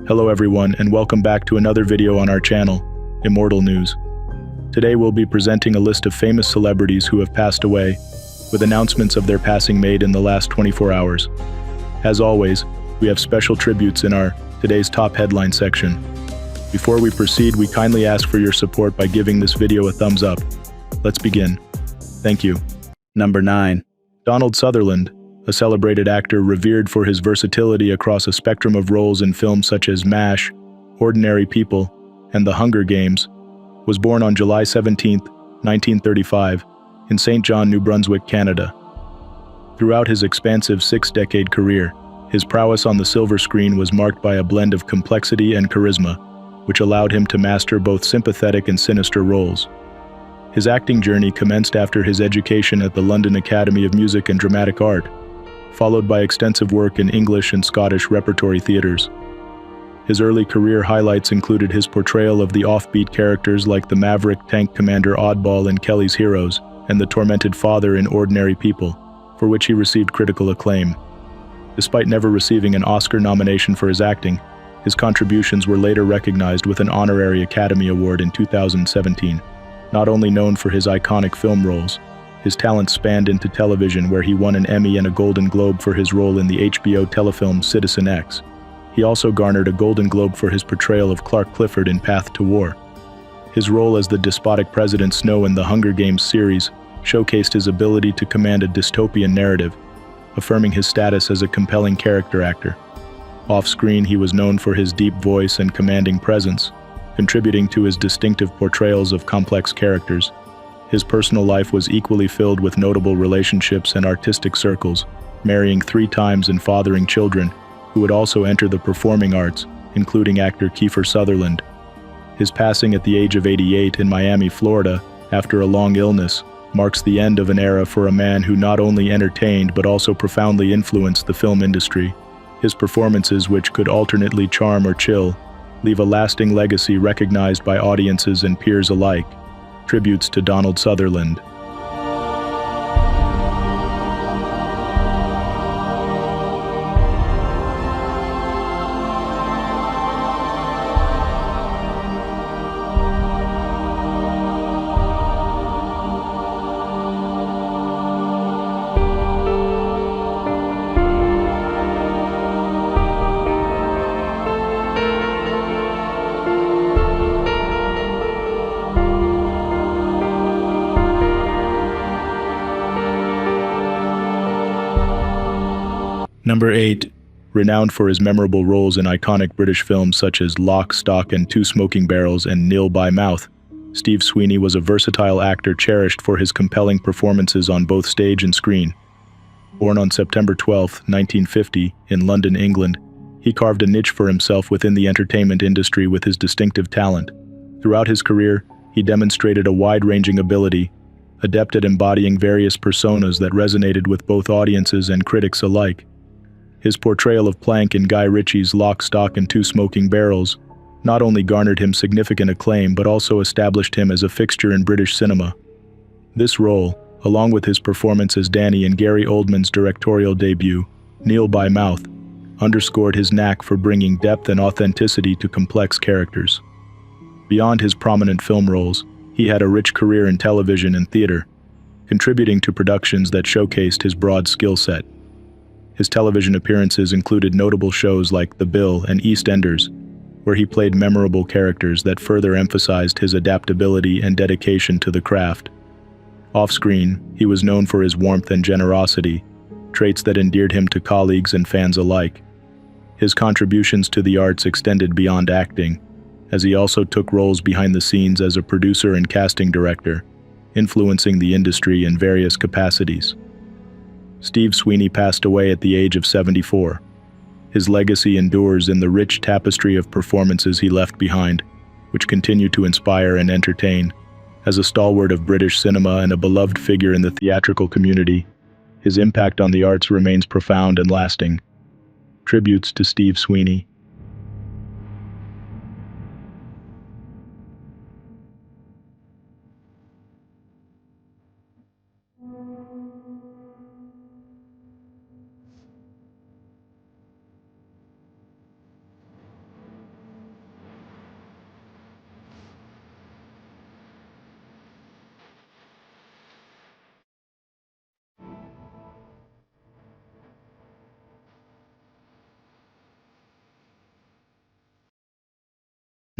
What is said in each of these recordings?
Hello everyone, and welcome back to another video on our channel, Immortal News. Today we'll be presenting a list of famous celebrities who have passed away, with announcements of their passing made in the last 24 hours. As always, we have special tributes in our Today's Top Headline section. Before we proceed, we kindly ask for your support by giving this video a thumbs up. Let's begin. Thank you. Number 9. Donald Sutherland, a celebrated actor revered for his versatility across a spectrum of roles in films such as MASH, Ordinary People, and The Hunger Games, was born on July 17, 1935, in St. John, New Brunswick, Canada. Throughout his expansive six-decade career, his prowess on the silver screen was marked by a blend of complexity and charisma, which allowed him to master both sympathetic and sinister roles. His acting journey commenced after his education at the London Academy of Music and Dramatic Art, followed by extensive work in English and Scottish repertory theatres. His early career highlights included his portrayal of the offbeat characters like the maverick tank commander Oddball in Kelly's Heroes and the tormented father in Ordinary People, for which he received critical acclaim. Despite never receiving an Oscar nomination for his acting, his contributions were later recognized with an honorary Academy Award in 2017. Not only known for his iconic film roles, his talent spanned into television, where he won an Emmy and a Golden Globe for his role in the HBO telefilm Citizen X. He also garnered a Golden Globe for his portrayal of Clark Clifford in Path to War. His role as the despotic President Snow in the Hunger Games series showcased his ability to command a dystopian narrative, affirming his status as a compelling character actor. Off-screen, he was known for his deep voice and commanding presence, contributing to his distinctive portrayals of complex characters. His personal life was equally filled with notable relationships and artistic circles, marrying 3 times and fathering children, who would also enter the performing arts, including actor Kiefer Sutherland. His passing at the age of 88 in Miami, Florida, after a long illness, marks the end of an era for a man who not only entertained but also profoundly influenced the film industry. His performances, which could alternately charm or chill, leave a lasting legacy recognized by audiences and peers alike. Tributes to Donald Sutherland. Number 8. Renowned for his memorable roles in iconic British films such as Lock, Stock and Two Smoking Barrels and Nil by Mouth, Steve Sweeney was a versatile actor cherished for his compelling performances on both stage and screen. Born on September 12, 1950, in London, England, he carved a niche for himself within the entertainment industry with his distinctive talent. Throughout his career, he demonstrated a wide-ranging ability, adept at embodying various personas that resonated with both audiences and critics alike. His portrayal of Plank in Guy Ritchie's Lock, Stock and Two Smoking Barrels not only garnered him significant acclaim but also established him as a fixture in British cinema. This role, along with his performance as Danny in Gary Oldman's directorial debut, Nil by Mouth, underscored his knack for bringing depth and authenticity to complex characters. Beyond his prominent film roles, he had a rich career in television and theater, contributing to productions that showcased his broad skill set. His television appearances included notable shows like The Bill and EastEnders, where he played memorable characters that further emphasized his adaptability and dedication to the craft. Off-screen, he was known for his warmth and generosity, traits that endeared him to colleagues and fans alike. His contributions to the arts extended beyond acting, as he also took roles behind the scenes as a producer and casting director, influencing the industry in various capacities. Steve Sweeney passed away at the age of 74. His legacy endures in the rich tapestry of performances he left behind, which continue to inspire and entertain. As a stalwart of British cinema and a beloved figure in the theatrical community, his impact on the arts remains profound and lasting. Tributes to Steve Sweeney.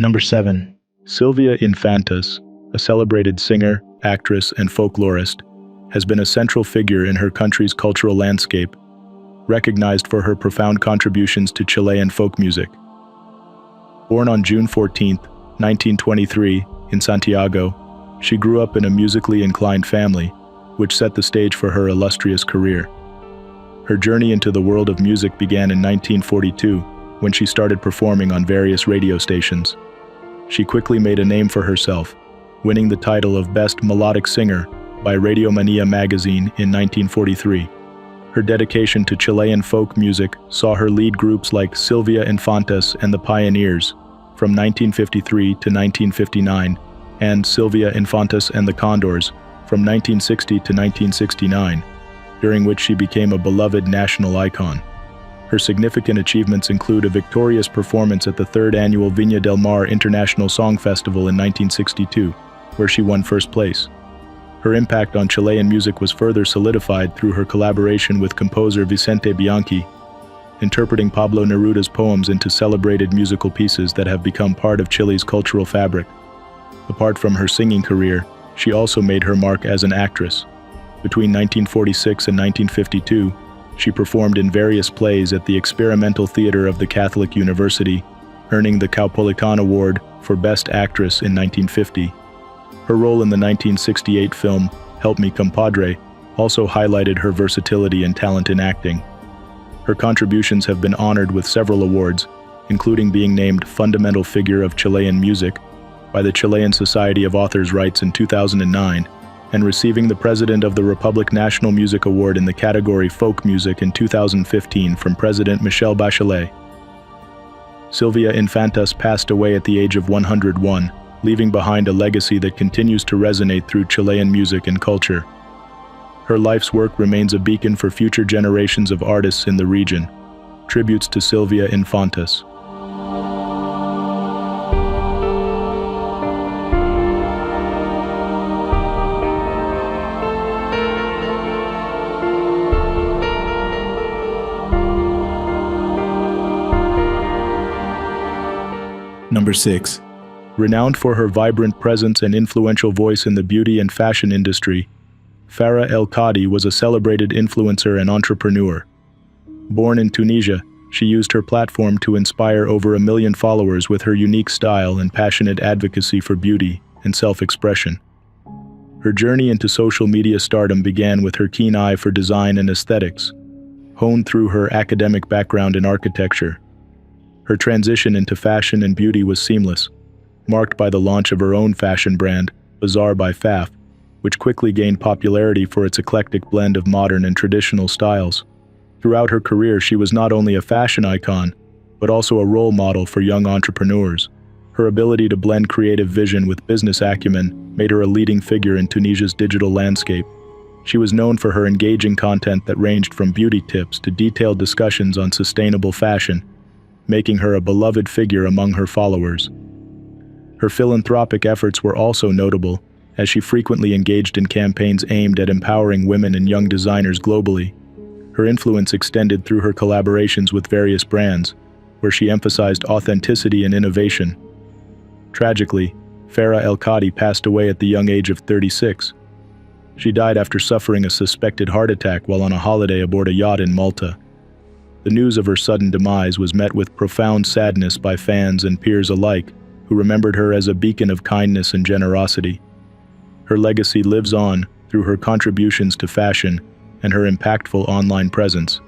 Number 7. Silvia Infantas, a celebrated singer, actress, and folklorist, has been a central figure in her country's cultural landscape, recognized for her profound contributions to Chilean folk music. Born on June 14, 1923, in Santiago, she grew up in a musically inclined family, which set the stage for her illustrious career. Her journey into the world of music began in 1942, when she started performing on various radio stations. She quickly made a name for herself, winning the title of Best Melodic Singer by Radio Mania magazine in 1943. Her dedication to Chilean folk music saw her lead groups like Silvia Infantas and the Pioneers from 1953 to 1959, and Silvia Infantas and the Condors from 1960 to 1969, during which she became a beloved national icon. Her significant achievements include a victorious performance at the 3rd annual Viña del Mar International Song Festival in 1962, where she won first place. Her impact on Chilean music was further solidified through her collaboration with composer Vicente Bianchi, interpreting Pablo Neruda's poems into celebrated musical pieces that have become part of Chile's cultural fabric. Apart from her singing career, she also made her mark as an actress. Between 1946 and 1952, she performed in various plays at the Experimental Theater of the Catholic University, earning the Caupolicán Award for Best Actress in 1950. Her role in the 1968 film Help Me Compadre also highlighted her versatility and talent in acting. Her contributions have been honored with several awards, including being named Fundamental Figure of Chilean Music by the Chilean Society of Authors' Rights in 2009, and receiving the President of the Republic National Music Award in the category Folk Music in 2015 from President Michelle Bachelet. Silvia Infantas passed away at the age of 101, leaving behind a legacy that continues to resonate through Chilean music and culture. Her life's work remains a beacon for future generations of artists in the region. Tributes to Silvia Infantas. Number 6. Renowned for her vibrant presence and influential voice in the beauty and fashion industry, Farah Kadhi was a celebrated influencer and entrepreneur. Born in Tunisia, she used her platform to inspire over 1 million followers with her unique style and passionate advocacy for beauty and self-expression. Her journey into social media stardom began with her keen eye for design and aesthetics, honed through her academic background in architecture. Her transition into fashion and beauty was seamless, marked by the launch of her own fashion brand, Bazaar by Faf, which quickly gained popularity for its eclectic blend of modern and traditional styles. Throughout her career, she was not only a fashion icon, but also a role model for young entrepreneurs. Her ability to blend creative vision with business acumen made her a leading figure in Tunisia's digital landscape. She was known for her engaging content that ranged from beauty tips to detailed discussions on sustainable fashion, making her a beloved figure among her followers. Her philanthropic efforts were also notable, as she frequently engaged in campaigns aimed at empowering women and young designers globally. Her influence extended through her collaborations with various brands, where she emphasized authenticity and innovation. Tragically, Farah Kadhi passed away at the young age of 36. She died after suffering a suspected heart attack while on a holiday aboard a yacht in Malta. The news of her sudden demise was met with profound sadness by fans and peers alike, who remembered her as a beacon of kindness and generosity. Her legacy lives on through her contributions to fashion and her impactful online presence.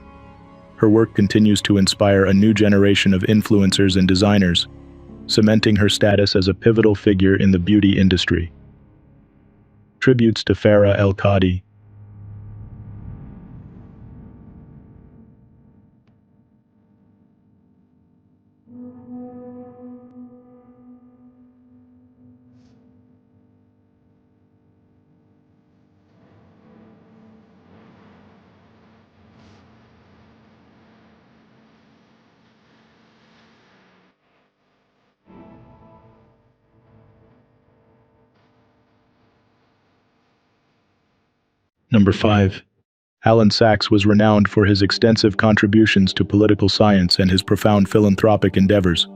Her work continues to inspire a new generation of influencers and designers, cementing her status as a pivotal figure in the beauty industry. Tributes to Farah Kadhi. Number 5. Allan Saxe was renowned for his extensive contributions to political science and his profound philanthropic endeavors.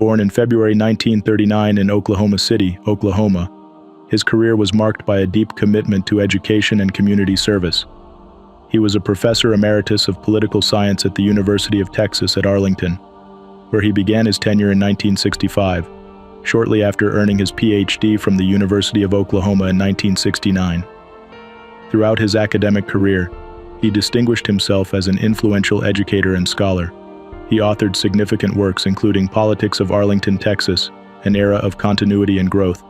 Born in February 1939 in Oklahoma City, Oklahoma, his career was marked by a deep commitment to education and community service. He was a professor emeritus of political science at the University of Texas at Arlington, where he began his tenure in 1965, shortly after earning his PhD from the University of Oklahoma in 1969. Throughout his academic career, he distinguished himself as an influential educator and scholar. He authored significant works including Politics of Arlington, Texas, An Era of Continuity and Growth,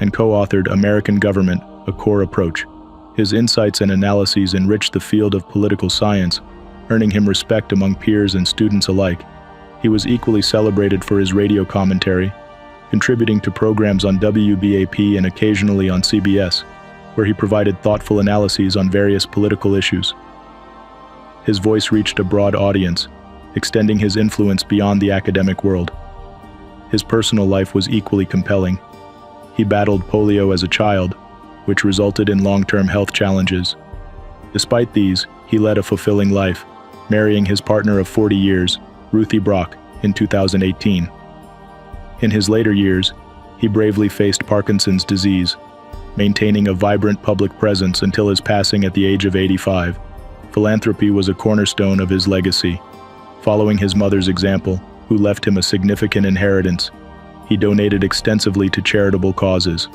and co-authored American Government, A Core Approach. His insights and analyses enriched the field of political science, earning him respect among peers and students alike. He was equally celebrated for his radio commentary, contributing to programs on WBAP and occasionally on CBS, where he provided thoughtful analyses on various political issues. His voice reached a broad audience, extending his influence beyond the academic world. His personal life was equally compelling. He battled polio as a child, which resulted in long-term health challenges. Despite these, he led a fulfilling life, marrying his partner of 40 years, Ruthie Brock, in 2018. In his later years, he bravely faced Parkinson's disease, maintaining a vibrant public presence until his passing at the age of 85. Philanthropy was a cornerstone of his legacy. Following his mother's example, who left him a significant inheritance, he donated extensively to charitable causes.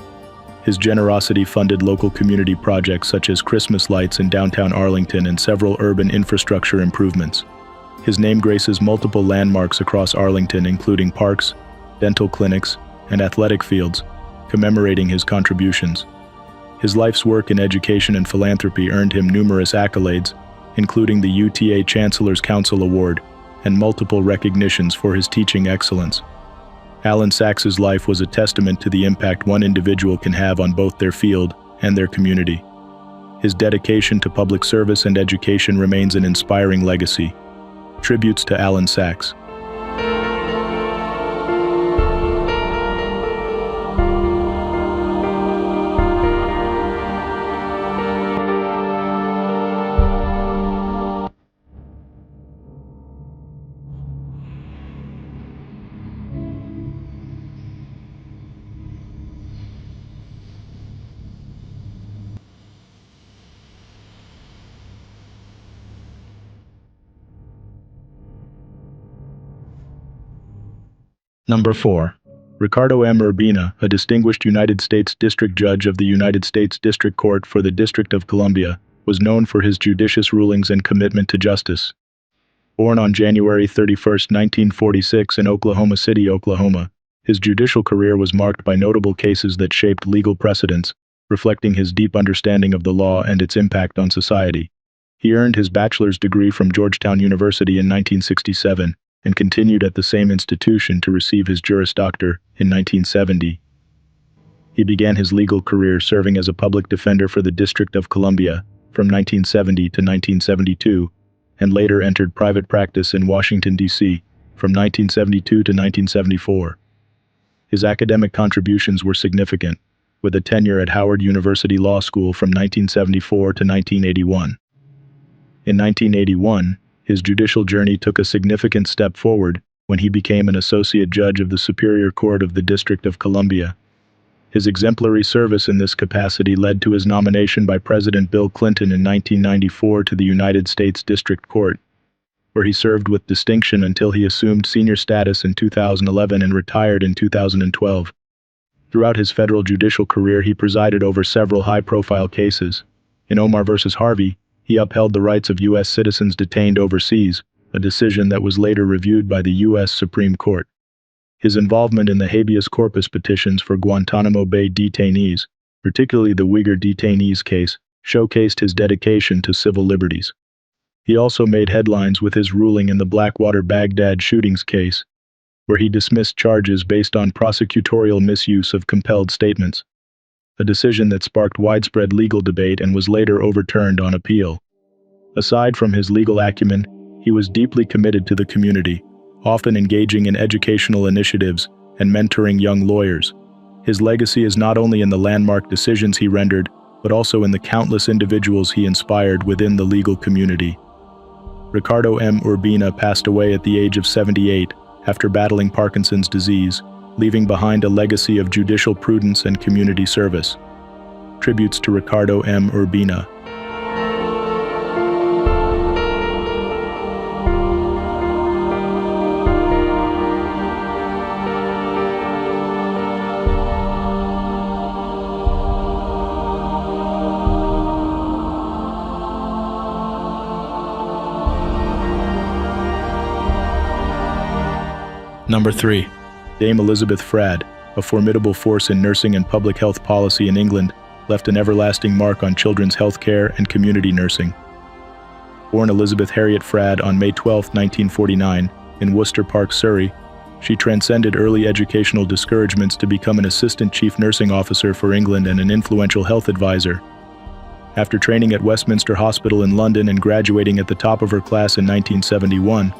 His generosity funded local community projects such as Christmas lights in downtown Arlington and several urban infrastructure improvements. His name graces multiple landmarks across Arlington, including parks, dental clinics, and athletic fields, commemorating his contributions. His life's work in education and philanthropy earned him numerous accolades, including the UTA Chancellor's Council Award and multiple recognitions for his teaching excellence. Allan Saxe's life was a testament to the impact one individual can have on both their field and their community. His dedication to public service and education remains an inspiring legacy. Tributes to Allan Saxe. Number 4. Ricardo M. Urbina, a distinguished United States District Judge of the United States District Court for the District of Columbia, was known for his judicious rulings and commitment to justice. Born on January 31, 1946 in Oklahoma City, Oklahoma, his judicial career was marked by notable cases that shaped legal precedents, reflecting his deep understanding of the law and its impact on society. He earned his bachelor's degree from Georgetown University in 1967, and continued at the same institution to receive his Juris Doctor in 1970. He began his legal career serving as a public defender for the District of Columbia from 1970 to 1972, and later entered private practice in Washington, D.C. from 1972 to 1974. His academic contributions were significant, with a tenure at Howard University Law School from 1974 to 1981. In 1981, his judicial journey took a significant step forward when he became an associate judge of the Superior Court of the District of Columbia. His exemplary service in this capacity led to his nomination by President Bill Clinton in 1994 to the United States District Court, where he served with distinction until he assumed senior status in 2011 and retired in 2012. Throughout his federal judicial career, he presided over several high-profile cases. In Omar versus Harvey, he upheld the rights of U.S. citizens detained overseas, a decision that was later reviewed by the U.S. Supreme Court. His involvement in the habeas corpus petitions for Guantanamo Bay detainees, particularly the Uyghur detainees case, showcased his dedication to civil liberties. He also made headlines with his ruling in the Blackwater Baghdad shootings case, where he dismissed charges based on prosecutorial misuse of compelled statements, a decision that sparked widespread legal debate and was later overturned on appeal. Aside from his legal acumen, he was deeply committed to the community, often engaging in educational initiatives and mentoring young lawyers. His legacy is not only in the landmark decisions he rendered, but also in the countless individuals he inspired within the legal community. Ricardo M. Urbina passed away at the age of 78 after battling Parkinson's disease, leaving behind a legacy of judicial prudence and community service. Tributes to Ricardo M. Urbina. Number 3. Dame Elizabeth Fradd, a formidable force in nursing and public health policy in England, left an everlasting mark on children's health care and community nursing. Born Elizabeth Harriet Fradd on May 12, 1949, in Worcester Park, Surrey, she transcended early educational discouragements to become an assistant chief nursing officer for England and an influential health advisor. After training at Westminster Hospital in London and graduating at the top of her class in 1971,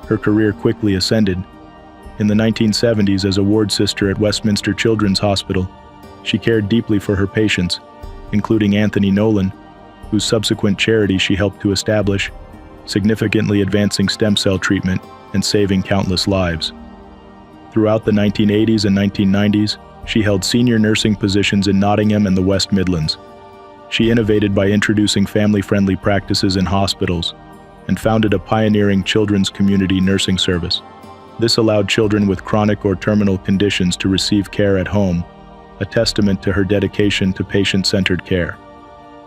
her career quickly ascended. In the 1970s, as a ward sister at Westminster Children's Hospital, she cared deeply for her patients, including Anthony Nolan, whose subsequent charity she helped to establish, significantly advancing stem cell treatment and saving countless lives. Throughout the 1980s and 1990s, she held senior nursing positions in Nottingham and the West Midlands. She innovated by introducing family-friendly practices in hospitals and founded a pioneering children's community nursing service. This allowed children with chronic or terminal conditions to receive care at home, a testament to her dedication to patient-centered care.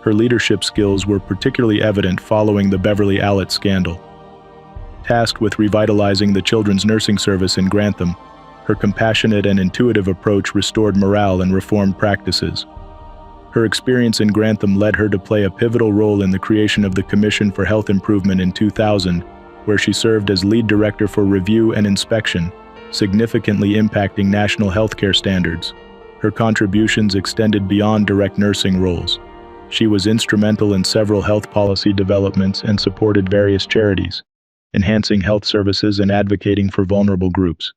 Her leadership skills were particularly evident following the Beverly Allitt scandal. Tasked with revitalizing the children's nursing service in Grantham, her compassionate and intuitive approach restored morale and reformed practices. Her experience in Grantham led her to play a pivotal role in the creation of the Commission for Health Improvement in 2000, where she served as lead director for review and inspection, significantly impacting national healthcare standards. Her contributions extended beyond direct nursing roles. She was instrumental in several health policy developments and supported various charities, enhancing health services and advocating for vulnerable groups.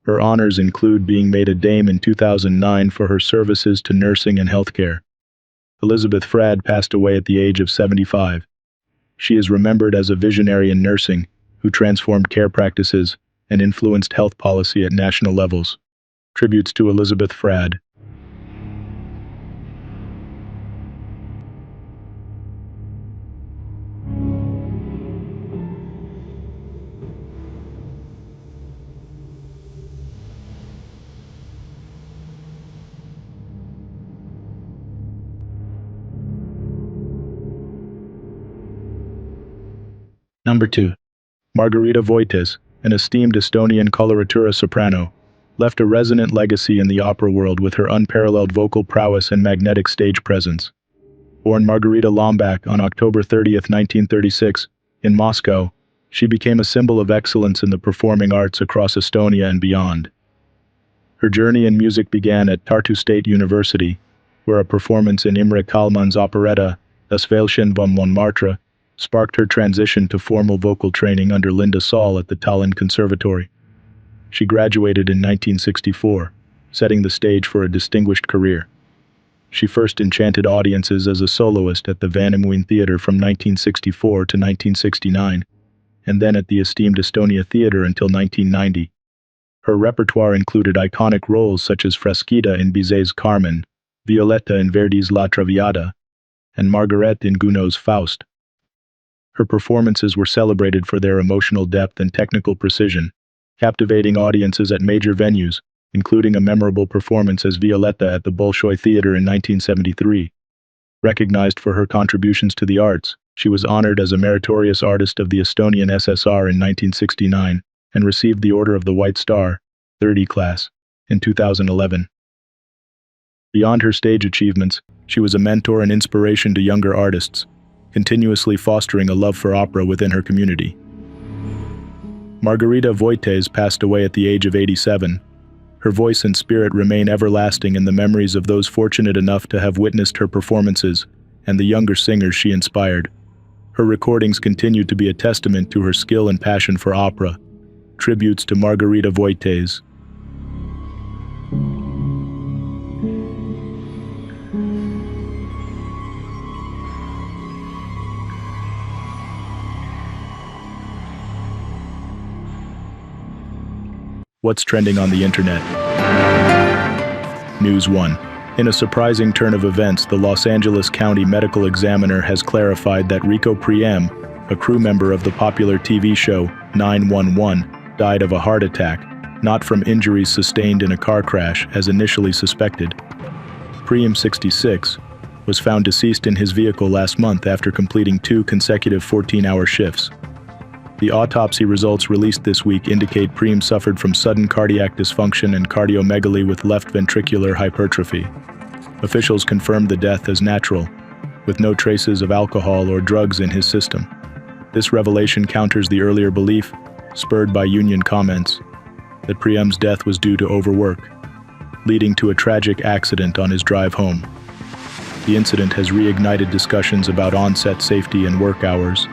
Her honors include being made a dame in 2009 for her services to nursing and healthcare. Elizabeth Fradd passed away at the age of 75. She is remembered as a visionary in nursing who transformed care practices and influenced health policy at national levels. Tributes to Elizabeth Fradd. Number 2. Margarita Voites, an esteemed Estonian coloratura soprano, left a resonant legacy in the opera world with her unparalleled vocal prowess and magnetic stage presence. Born Margarita Lombak on October 30, 1936, in Moscow, she became a symbol of excellence in the performing arts across Estonia and beyond. Her journey in music began at Tartu State University, where a performance in Imre Kallman's operetta, Das Veilchen von Montmartre, sparked her transition to formal vocal training under Linda Saul at the Tallinn Conservatory. She graduated in 1964, setting the stage for a distinguished career. She first enchanted audiences as a soloist at the Vanemuine Theatre from 1964 to 1969, and then at the esteemed Estonia Theatre until 1990. Her repertoire included iconic roles such as Frasquita in Bizet's Carmen, Violetta in Verdi's La Traviata, and Margaret in Gounod's Faust. Her performances were celebrated for their emotional depth and technical precision, captivating audiences at major venues, including a memorable performance as Violetta at the Bolshoi Theatre in 1973. Recognized for her contributions to the arts, she was honored as a meritorious artist of the Estonian SSR in 1969 and received the Order of the White Star, 30 class, in 2011. Beyond her stage achievements, she was a mentor and inspiration to younger artists, continuously fostering a love for opera within her community. Margarita Voites passed away at the age of 87. Her voice and spirit remain everlasting in the memories of those fortunate enough to have witnessed her performances and the younger singers she inspired. Her recordings continue to be a testament to her skill and passion for opera. Tributes to Margarita Voites. What's trending on the internet? News 1. In a surprising turn of events, the Los Angeles County Medical Examiner has clarified that Rico Priem, a crew member of the popular TV show 911, died of a heart attack, not from injuries sustained in a car crash, as initially suspected. Priem, 66, was found deceased in his vehicle last month after completing 2 consecutive 14-hour shifts. The autopsy results released this week indicate Priem suffered from sudden cardiac dysfunction and cardiomegaly with left ventricular hypertrophy. Officials confirmed the death as natural, with no traces of alcohol or drugs in his system. This revelation counters the earlier belief, spurred by union comments, that Priem's death was due to overwork, leading to a tragic accident on his drive home. The incident has reignited discussions about on-set safety and work hours,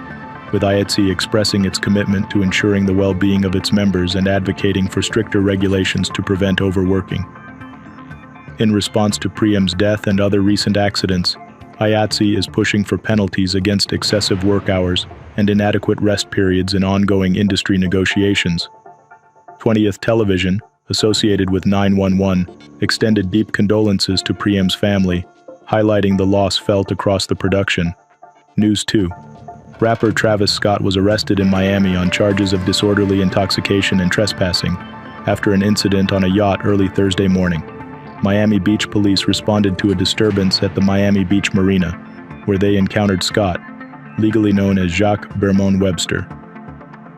with IATSE expressing its commitment to ensuring the well-being of its members and advocating for stricter regulations to prevent overworking. In response to Priem's death and other recent accidents, IATSE is pushing for penalties against excessive work hours and inadequate rest periods in ongoing industry negotiations. 20th Television, associated with 911, extended deep condolences to Priem's family, highlighting the loss felt across the production. News 2. Rapper Travis Scott was arrested in Miami on charges of disorderly intoxication and trespassing after an incident on a yacht early Thursday morning. Miami Beach police responded to a disturbance at the Miami Beach Marina, where they encountered Scott, legally known as Jacques Bermond Webster.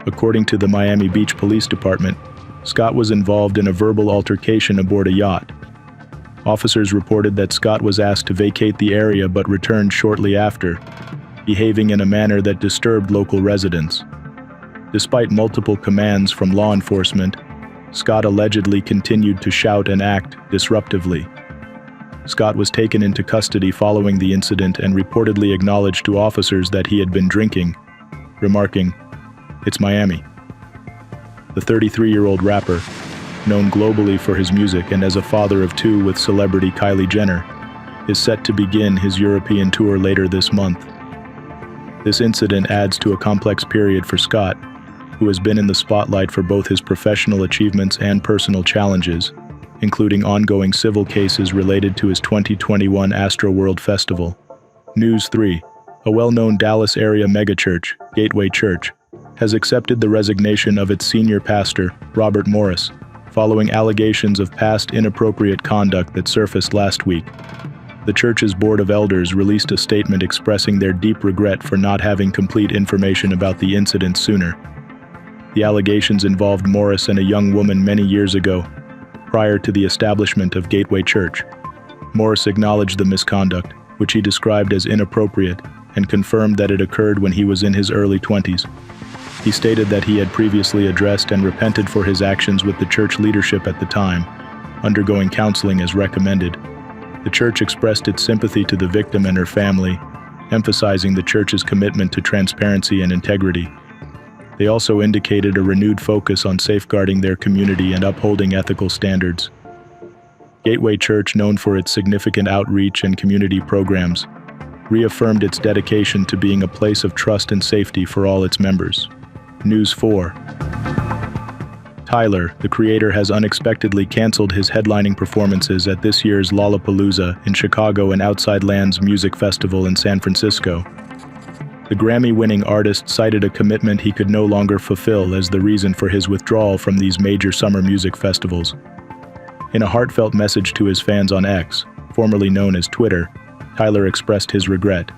According to the Miami Beach Police Department, Scott was involved in a verbal altercation aboard a yacht. Officers reported that Scott was asked to vacate the area but returned shortly after, behaving in a manner that disturbed local residents. Despite multiple commands from law enforcement, Scott allegedly continued to shout and act disruptively. Scott was taken into custody following the incident and reportedly acknowledged to officers that he had been drinking, remarking, "It's Miami." The 33-year-old rapper, known globally for his music and as a father of 2 with celebrity Kylie Jenner, is set to begin his European tour later this month. This incident adds to a complex period for Scott, who has been in the spotlight for both his professional achievements and personal challenges, including ongoing civil cases related to his 2021 Astroworld Festival. News 3. A well-known Dallas area megachurch, Gateway Church, has accepted the resignation of its senior pastor, Robert Morris, following allegations of past inappropriate conduct that surfaced last week. The church's board of elders released a statement expressing their deep regret for not having complete information about the incident sooner. The allegations involved Morris and a young woman many years ago, prior to the establishment of Gateway Church. Morris acknowledged the misconduct, which he described as inappropriate, and confirmed that it occurred when he was in his early 20s. He stated that he had previously addressed and repented for his actions with the church leadership at the time, undergoing counseling as recommended. The church expressed its sympathy to the victim and her family, emphasizing the church's commitment to transparency and integrity. They also indicated a renewed focus on safeguarding their community and upholding ethical standards. Gateway Church, known for its significant outreach and community programs, reaffirmed its dedication to being a place of trust and safety for all its members. News 4. Tyler, the creator, has unexpectedly canceled his headlining performances at this year's Lollapalooza in Chicago and Outside Lands Music Festival in San Francisco. The Grammy-winning artist cited a commitment he could no longer fulfill as the reason for his withdrawal from these major summer music festivals. In a heartfelt message to his fans on X, formerly known as Twitter, Tyler expressed his regret.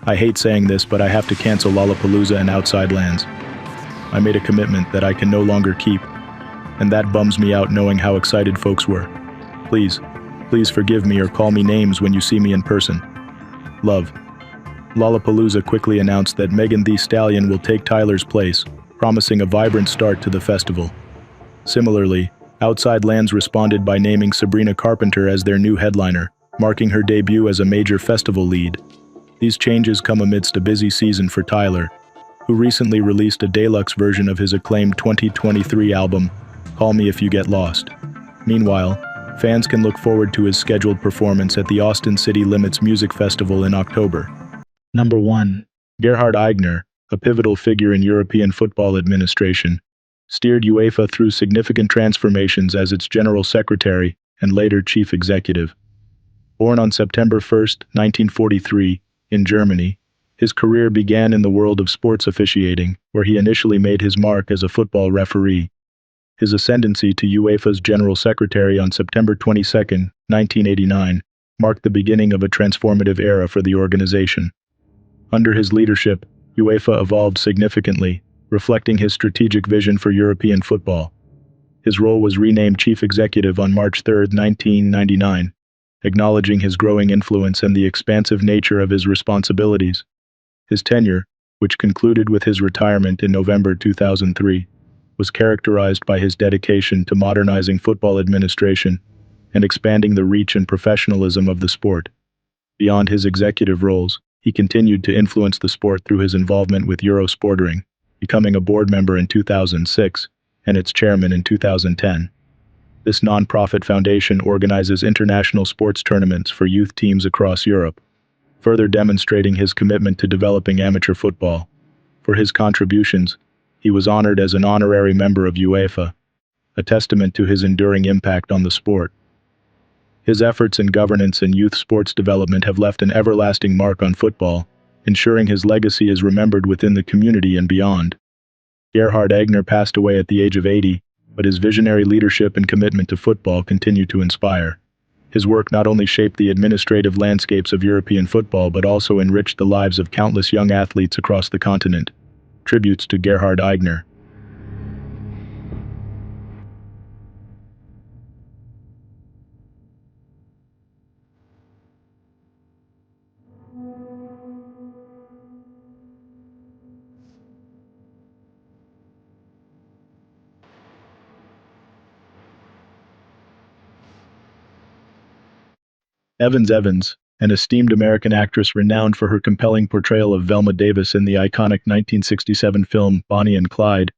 "I hate saying this, but I have to cancel Lollapalooza and Outside Lands. I made a commitment that I can no longer keep, and that bums me out knowing how excited folks were. Please forgive me or call me names when you see me in person. Love." Lollapalooza quickly announced that Megan Thee Stallion will take Tyler's place, promising a vibrant start to the festival. Similarly, Outside Lands responded by naming Sabrina Carpenter as their new headliner, marking her debut as a major festival lead. These changes come amidst a busy season for Tyler, who recently released a deluxe version of his acclaimed 2023 album, Call Me If You Get Lost. Meanwhile, fans can look forward to his scheduled performance at the Austin City Limits Music Festival in October. Number 1. Gerhard Aigner, a pivotal figure in European football administration, steered UEFA through significant transformations as its general secretary and later chief executive. Born on September 1, 1943, in Germany, his career began in the world of sports officiating, where he initially made his mark as a football referee. His ascendancy to UEFA's General Secretary on September 22, 1989, marked the beginning of a transformative era for the organization. Under his leadership, UEFA evolved significantly, reflecting his strategic vision for European football. His role was renamed Chief Executive on March 3, 1999, acknowledging his growing influence and the expansive nature of his responsibilities. His tenure, which concluded with his retirement in November 2003, was characterized by his dedication to modernizing football administration and expanding the reach and professionalism of the sport. Beyond his executive roles, he continued to influence the sport through his involvement with Eurosportering, becoming a board member in 2006 and its chairman in 2010. This non-profit foundation organizes international sports tournaments for youth teams across Europe, further demonstrating his commitment to developing amateur football. For his contributions, he was honored as an honorary member of UEFA, a testament to his enduring impact on the sport. His efforts in governance and youth sports development have left an everlasting mark on football, ensuring his legacy is remembered within the community and beyond. Gerhard Aigner passed away at the age of 80, but his visionary leadership and commitment to football continue to inspire. His work not only shaped the administrative landscapes of European football but also enriched the lives of countless young athletes across the continent. Tributes to Gerhard Aigner. Evans, an esteemed American actress renowned for her compelling portrayal of Velma Davis in the iconic 1967 film Bonnie and Clyde,